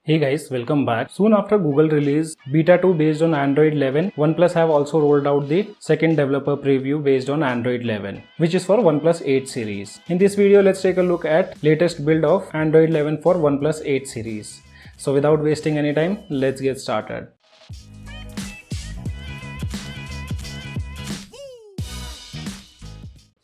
Hey guys, welcome back. Soon after Google release Beta 2 based on Android 11, Oneplus have also rolled out the second developer preview based on Android 11, which is for OnePlus 8 series. In this video, let's take a look at latest build of Android 11 for OnePlus 8 series. So without wasting any time, let's get started.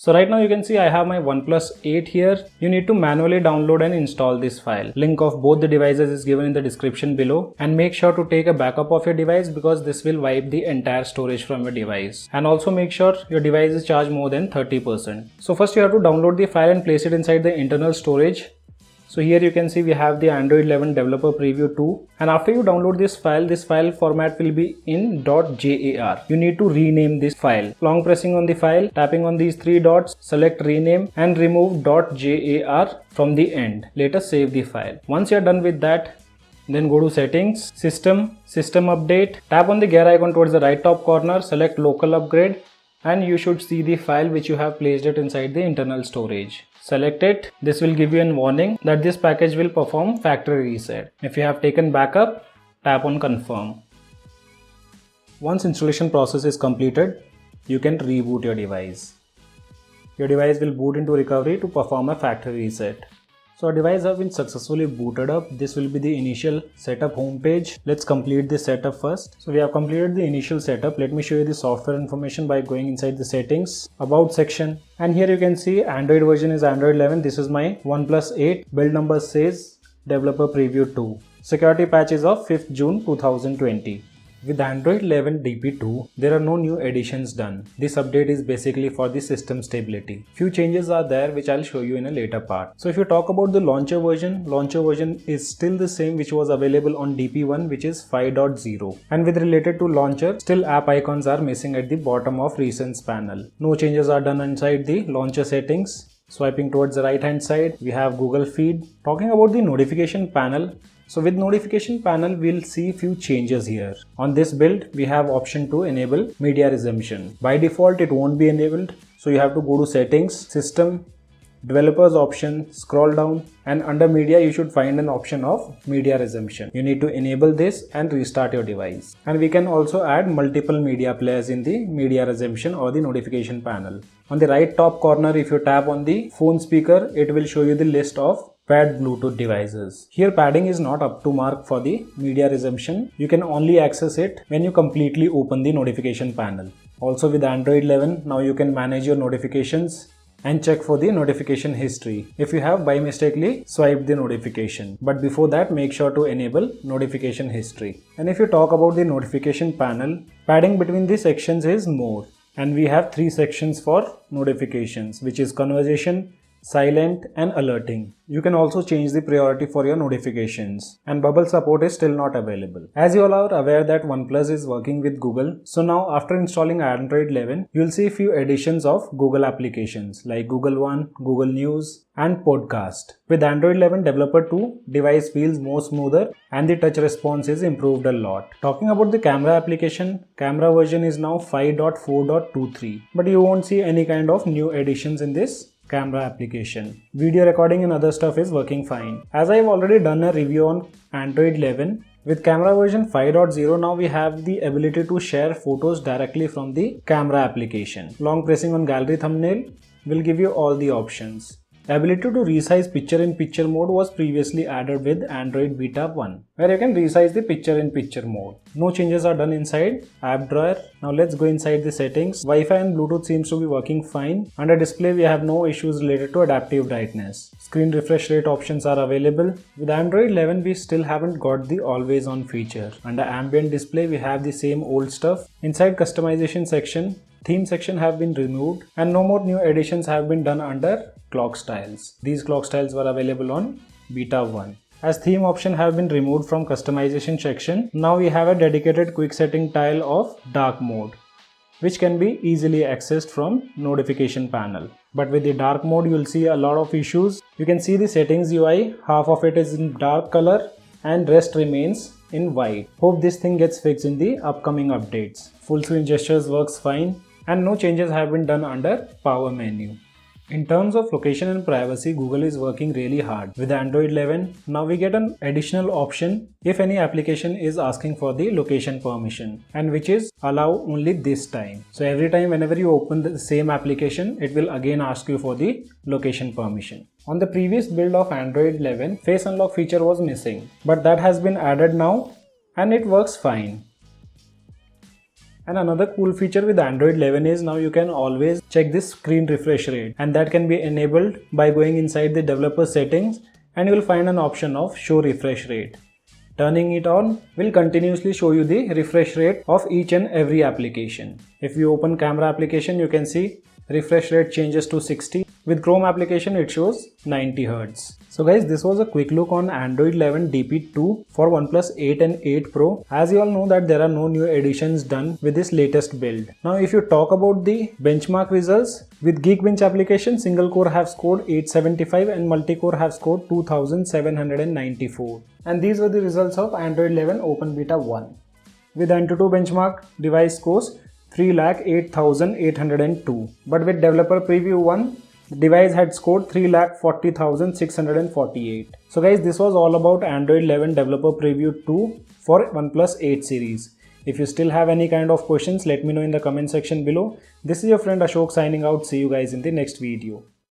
So right now you can see I have my OnePlus 8 here. You need to manually download and install this file. Link of both the devices is given in the description below, and make sure to take a backup of your device because this will wipe the entire storage from your device. And also make sure your device is charged more than 30%. So first you have to download the file and place it inside the internal storage. So here you can see we have the Android 11 developer preview 2, and after you download this file format will be in .jar. You need to rename this file. Long pressing on the file, tapping on these three dots, select rename and remove .jar from the end. Later save the file. Once you are done with that, then go to settings, system update, tap on the gear icon towards the right top corner, select local upgrade, and you should see the file which you have placed it inside the internal storage. Select it. This will give you a warning that this package will perform factory reset. If you have taken backup, tap on confirm. Once installation process is completed, you can reboot your device. Your device will boot into recovery to perform a factory reset. So our device has been successfully booted up. This will be the initial setup homepage. Let's complete this setup first. So we have completed the initial setup. Let me show you the software information by going inside the settings, about section. And here you can see Android version is Android 11. This is my OnePlus 8. Build number says developer preview 2. Security patch is of 5th June 2020. With Android 11 DP2, there are no new additions done. This update is basically for the system stability. Few changes are there which I'll show you in a later part. So if you talk about the launcher version is still the same which was available on DP1, which is 5.0. And with related to launcher, still app icons are missing at the bottom of recents panel. No changes are done inside the launcher settings. Swiping towards the right hand side, we have Google Feed. Talking about the notification panel. So with notification panel, we'll see few changes here. On this build, we have option to enable media resumption. By default, it won't be enabled. So you have to go to settings, system, developers option, scroll down, and under media, you should find an option of media resumption. You need to enable this and restart your device. And we can also add multiple media players in the media resumption or the notification panel. On the right top corner, if you tap on the phone speaker, it will show you the list of paired Bluetooth devices. Here padding is not up to mark for the media resumption. You can only access it when you completely open the notification panel. Also with Android 11, now you can manage your notifications and check for the notification history if you have by mistakenly swiped the notification. But before that, make sure to enable notification history. And if you talk about the notification panel, padding between the sections is more. And we have three sections for notifications, which is conversation, silent and alerting. You can also change the priority for your notifications, and bubble support is still not available. As you all are aware that OnePlus is working with Google, so now after installing Android 11, you'll see few additions of Google applications like Google One, Google News and Podcast. With Android 11 Developer 2, device feels more smoother and the touch response is improved a lot. Talking about the camera application, camera version is now 5.4.23, but you won't see any kind of new additions in this camera application. Video recording and other stuff is working fine. As I've already done a review on Android 11, with camera version 5.0 now we have the ability to share photos directly from the camera application. Long pressing on gallery thumbnail will give you all the options. The ability to resize picture-in-picture mode was previously added with Android Beta 1, where you can resize the picture-in-picture mode. No changes are done inside app drawer. Now let's go inside the settings. Wi-Fi and Bluetooth seems to be working fine. Under display, we have no issues related to adaptive brightness. Screen refresh rate options are available. With Android 11, we still haven't got the always on feature. Under ambient display, we have the same old stuff. Inside customization section, theme section have been removed and no more new additions have been done under clock styles. These clock styles were available on Beta 1. As theme option have been removed from customization section, now we have a dedicated quick setting tile of dark mode, which can be easily accessed from notification panel. But with the dark mode, you will see a lot of issues. You can see the settings UI, half of it is in dark color and rest remains in white. Hope this thing gets fixed in the upcoming updates. Full screen gestures works fine and no changes have been done under power menu. In terms of location and privacy, Google is working really hard. With Android 11, now we get an additional option if any application is asking for the location permission, and which is allow only this time. So every time whenever you open the same application, it will again ask you for the location permission. On the previous build of Android 11, face unlock feature was missing, but that has been added now and it works fine. And another cool feature with Android 11 is now you can always check this screen refresh rate, and that can be enabled by going inside the developer settings and you will find an option of show refresh rate. Turning it on will continuously show you the refresh rate of each and every application. If you open camera application, you can see refresh rate changes to 60. With Chrome application, it shows 90 Hz. So guys, this was a quick look on Android 11 DP2 for OnePlus 8 and 8 Pro. As you all know that there are no new additions done with this latest build. Now if you talk about the benchmark results, with Geekbench application, single core have scored 875 and multi-core have scored 2794. And these were the results of Android 11 Open Beta 1. With Antutu benchmark, device scores 3,08,802. But with Developer Preview 1, the device had scored 3,40,648. So guys, this was all about Android 11 Developer Preview 2 for OnePlus 8 series. If you still have any kind of questions, let me know in the comment section below. This is your friend Ashok signing out. See you guys in the next video.